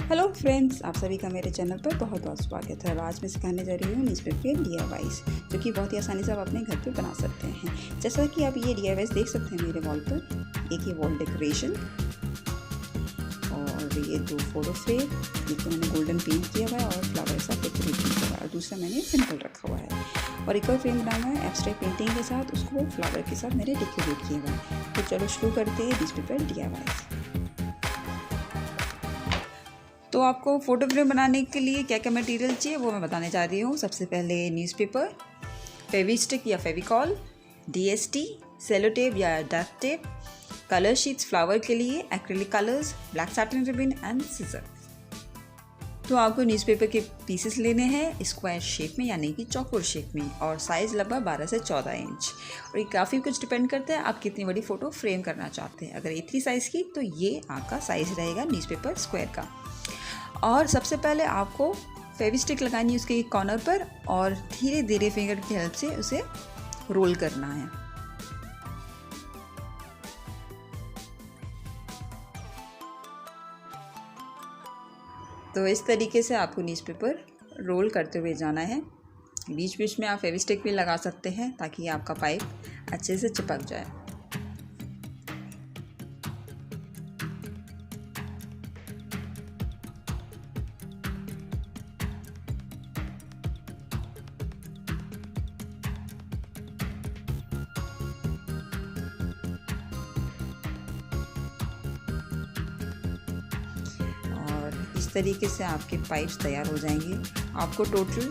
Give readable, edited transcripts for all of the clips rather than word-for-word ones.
Hello friends, आप सभी का मेरे चैनल पर बहुत बहुत स्वागत है। आज मैं सिखाने जा रही हूँ न्यूज़पेपर DIYs, जो कि बहुत ही आसानी से आप अपने घर पे बना सकते हैं। जैसा कि आप ये DIYs देख सकते हैं मेरे वॉल पर। एक ये वॉल डेकोरेशन और ये 2 फोटो फ्रेम, एक तो मैंने गोल्डन पेंट किया हुआ है और फ्लावर सा डेकोरेट किया हुआ है और दूसरा मैंने सिंपल रखा हुआ है। और एक और फ्रेम बनाना है एब्स्ट्रैक्ट पेंटिंग के साथ, उसको फ्लावर के साथ मैंने डेकोरेट किया हुआ है। तो चलो शुरू करते हैं न्यूज़पेपर DIYs। तो आपको फ़ोटो फ्रेम बनाने के लिए क्या क्या मटेरियल चाहिए वो मैं बताने जा रही हूँ। सबसे पहले न्यूज़पेपर, फेविस्टिक या फेविकॉल, DST, सेलो टेप या duct tape, colour sheets flower के लिए, acrylic colours, black satin ribbon and seizure. तो आपको न्यूज़पेपर के पीसेस लेने हैं स्क्वायर शेप में यानी कि चौकोर शेप में, और साइज़ लगभग 12 से 14 इंच। और ये काफ़ी कुछ डिपेंड करता है आप कितनी बड़ी फ़ोटो फ्रेम करना चाहते हैं। अगर A3 साइज़ की तो ये आपका साइज़ रहेगा न्यूज़पेपर स्क्वायर का। और सबसे पहले आपको फेविस्टिक लगानी है उसके एक कॉर्नर पर और धीरे धीरे फिंगर की हेल्प से उसे रोल करना है। तो इस तरीके से आपको न्यूज़पेपर रोल करते हुए जाना है। बीच बीच में आप फेविस्टिक भी लगा सकते हैं ताकि आपका पाइप अच्छे से चिपक जाए। इस तरीके से आपके पाइप्स तैयार हो जाएंगे। आपको टोटल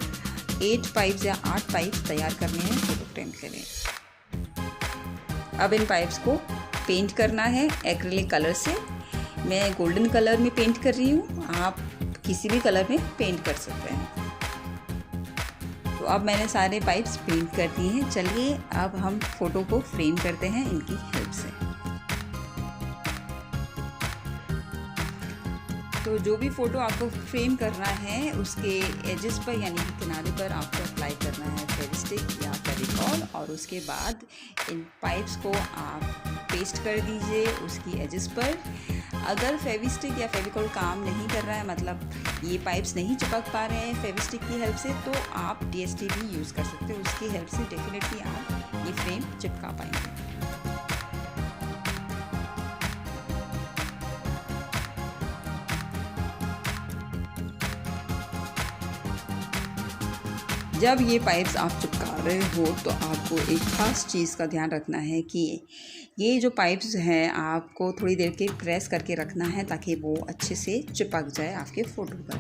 8 पाइप्स या 8 पाइप्स तैयार करने हैं फोटो फ्रेम के लिए। अब इन पाइप्स को पेंट करना है एक्रिलिक कलर से। मैं गोल्डन कलर में पेंट कर रही हूँ, आप किसी भी कलर में पेंट कर सकते हैं। तो अब मैंने सारे पाइप्स पेंट कर दिए हैं। चलिए अब हम फोटो को फ्रेम करते हैं इनकी हेल्प से। तो जो भी फ़ोटो आपको फ्रेम करना है उसके एजेस पर यानी कि किनारे पर आपको अप्लाई करना है फेविस्टिक या फेविकॉल, और उसके बाद इन पाइप्स को आप पेस्ट कर दीजिए उसकी एजेस पर। अगर फेविस्टिक या फेविकॉल काम नहीं कर रहा है, मतलब ये पाइप्स नहीं चिपक पा रहे हैं फेविस्टिक की हेल्प से, तो आप DST भी यूज़ कर सकते हो। उसकी हेल्प से डेफिनेटली आप ये फ्रेम चिपका पाएंगे। जब ये पाइप्स आप चिपका रहे हो तो आपको एक ख़ास चीज़ का ध्यान रखना है कि ये जो पाइप्स हैं आपको थोड़ी देर के प्रेस करके रखना है ताकि वो अच्छे से चिपक जाए आपके फ़ोटो पर।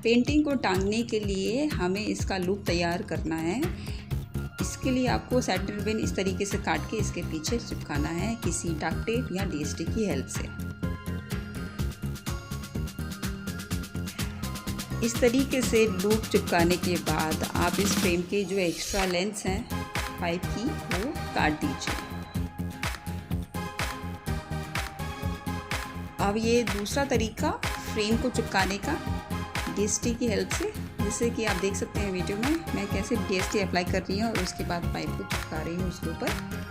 पेंटिंग को टांगने के लिए हमें इसका लूप तैयार करना है। इसके लिए आपको सैटिन रिबन इस तरीके से काट के इसके पीछे चिपकाना है किसी डक्ट टेप या DST की हेल्प से। इस तरीके से लूप चिपकाने के बाद आप इस फ्रेम के जो एक्स्ट्रा लेंथ्स हैं पाइप की वो काट दीजिए। अब ये दूसरा तरीका फ्रेम को चिपकाने का DST की हेल्प से, जैसे कि आप देख सकते हैं वीडियो में मैं कैसे DST अप्लाई कर रही हूँ और उसके बाद पाइप को चिपका रही हूँ उसके ऊपर।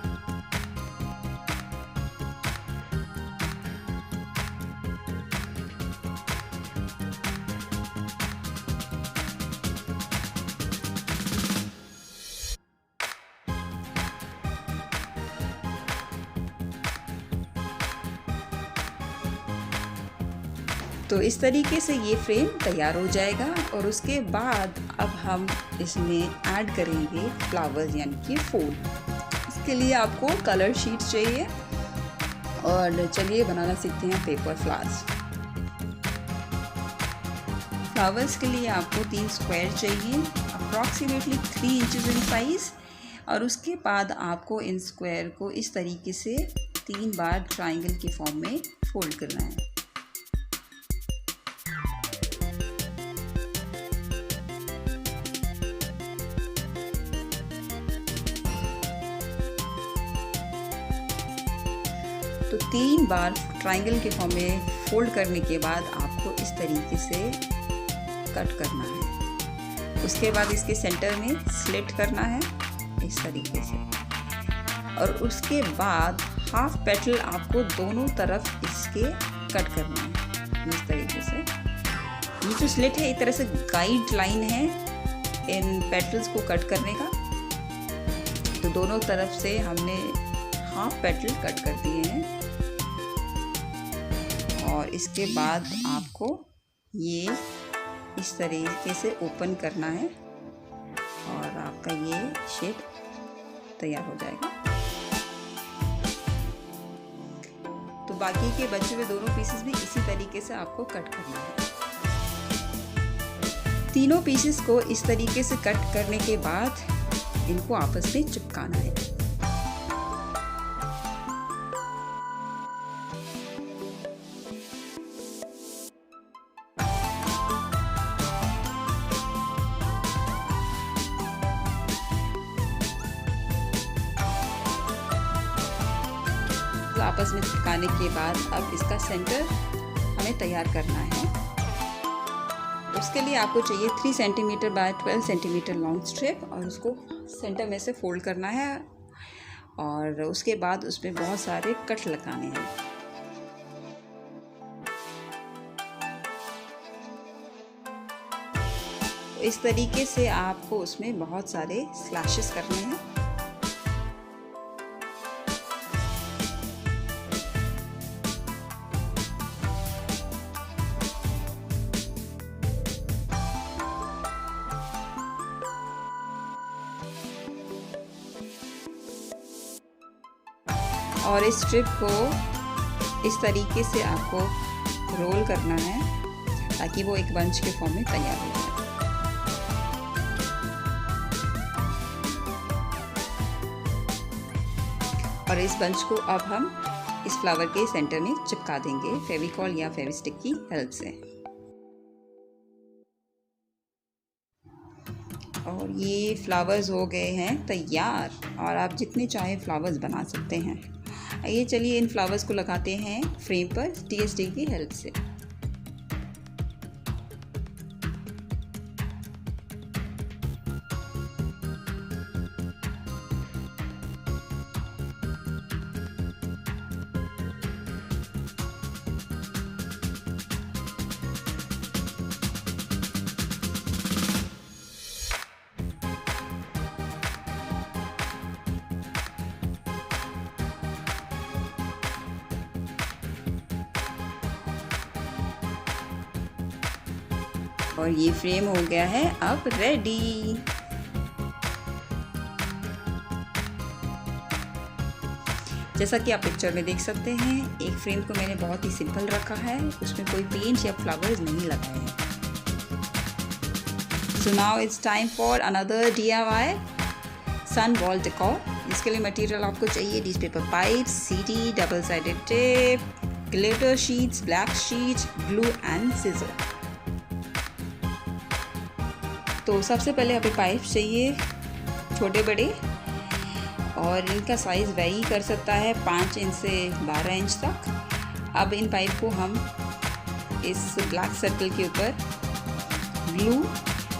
तो इस तरीके से ये फ्रेम तैयार हो जाएगा और उसके बाद अब हम इसमें ऐड करेंगे फ्लावर्स यानी कि फूल। इसके लिए आपको कलर शीट्स चाहिए और चलिए बनाना सीखते हैं पेपर फ्लावर्स। फ्लावर्स के लिए आपको 3 स्क्वायर चाहिए, अप्रॉक्सीमेटली 3 इंचेस इन साइज, और उसके बाद आपको इन स्क्वायर को इस तरीके से 3 बार ट्राइंगल के फॉर्म में फोल्ड करना है। तो 3 बार ट्रायंगल के फॉर्म में फोल्ड करने के बाद आपको इस तरीके से कट करना है। उसके बाद इसके सेंटर में स्लिट करना है इस तरीके से। और उसके बाद हाफ पेटल आपको दोनों तरफ इसके कट करना है इस तरीके से। ये जो स्लिट है एक तरह से गाइड लाइन है इन पेटल्स को कट करने का। तो दोनों तरफ से हमने हाफ पेटल कट कर दिए हैं और इसके बाद आपको ये इस तरीके से ओपन करना है और आपका ये शेप तैयार हो जाएगा। तो बाकी के बचे हुए दोनों पीसेस भी इसी तरीके से आपको कट करना है। तीनों पीसेस को इस तरीके से कट करने के बाद इनको आपस में चिपकाना है। तो आपस में चिपकाने के बाद अब इसका सेंटर हमें तैयार करना है। उसके लिए आपको चाहिए 3 centimetre bye 12 centimetre long strip और उसको सेंटर में से फोल्ड करना है और उसके बाद उसमें बहुत सारे कट लगाने हैं। इस तरीके से आपको उसमें बहुत सारे स्लैशेस करने हैं। और इस स्ट्रिप को इस तरीके से आपको रोल करना है ताकि वो एक बंच के फॉर्म में तैयार हो जाए। और इस बंच को अब हम इस फ्लावर के सेंटर में चिपका देंगे फेविकॉल या फेविस्टिक की हेल्प से। और ये फ्लावर्स हो गए हैं तैयार और आप जितने चाहे फ्लावर्स बना सकते हैं। आइए चलिए इन फ्लावर्स को लगाते हैं फ्रेम पर DSD की हेल्प से। और ये फ्रेम हो गया है अब रेडी। जैसा कि आप पिक्चर में देख सकते हैं, एक फ्रेम को मैंने बहुत ही सिंपल रखा है, उसमें कोई पेंट या फ्लावर्स नहीं लगाए हैं। So now it's time for another DIY sun wall decor. इसके लिए मटेरियल आपको चाहिए newspaper pipes, CD, double sided tape, glitter sheets, black sheet, glue and scissor. तो सबसे पहले हमें पाइप चाहिए छोटे बड़े और इनका साइज़ वेरी कर सकता है 5 इंच से 12 इंच तक। अब इन पाइप को हम इस ब्लैक सर्कल के ऊपर ग्लू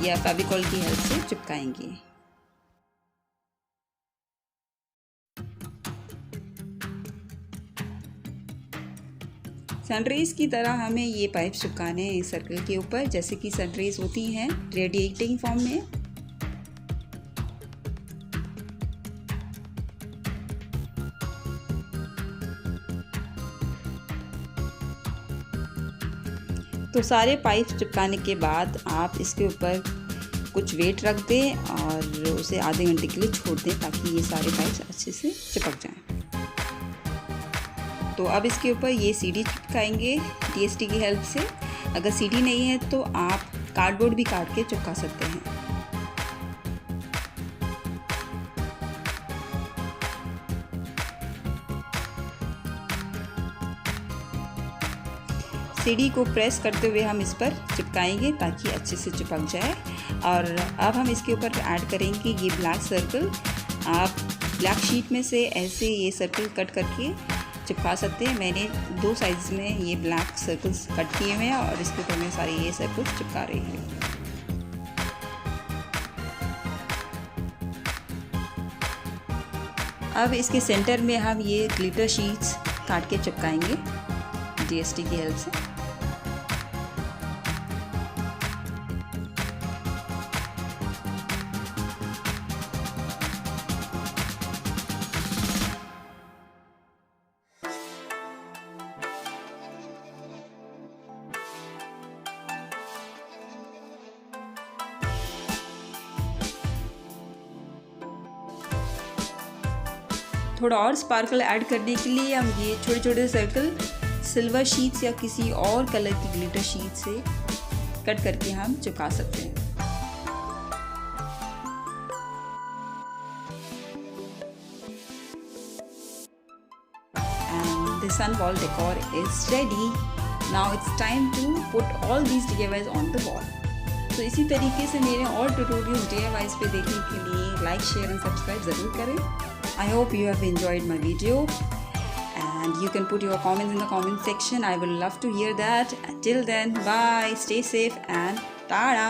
या फेविकॉल की हेल्प से चिपकाएंगे। सनरेज की तरह हमें ये पाइप चिपकाने हैं इस सर्कल के ऊपर, जैसे कि सनरेज होती हैं रेडिएटिंग फॉर्म में। तो सारे पाइप चिपकाने के बाद आप इसके ऊपर कुछ वेट रख दें और उसे आधे घंटे के लिए छोड़ दें ताकि ये सारे पाइप अच्छे से चिपक जाएं। तो अब इसके ऊपर ये CD चिपकाएंगे DSD की हेल्प से। अगर CD नहीं है तो आप कार्डबोर्ड भी काट के चिपका सकते हैं। CD को प्रेस करते हुए हम इस पर चिपकाएंगे ताकि अच्छे से चिपक जाए। और अब हम इसके ऊपर ऐड करेंगे ये ब्लैक सर्कल। आप ब्लैक शीट में से ऐसे ये सर्कल कट करके चिपका सकते हैं। मैंने 2 साइज में ये ब्लैक सर्कल्स कट किए हुए हैं और इसके ऊपर मैं सारे ये सर्कल्स चिपका रही हूँ। अब इसके सेंटर में हम ये ग्लिटर शीट्स काट के चिपकाएंगे DST की हेल्प से। थोड़ा और स्पार्कल ऐड करने के लिए हम ये छोटे छोटे सर्कल सिल्वर शीट्स या किसी और कलर की ग्लिटर शीट से कट करके हम चिपका सकते हैं। And the sun wall decor is ready. Now it's time to put all these DIYs on the wall. तो इसी तरीके से मेरे और ट्यूटोरियल DIYs पे देखने के लिए लाइक, शेयर एंड सब्सक्राइब ज़रूर करें। I hope you have enjoyed my video and you can put your comments in the comment section. I will love to hear that. Till then, bye, stay safe and tada!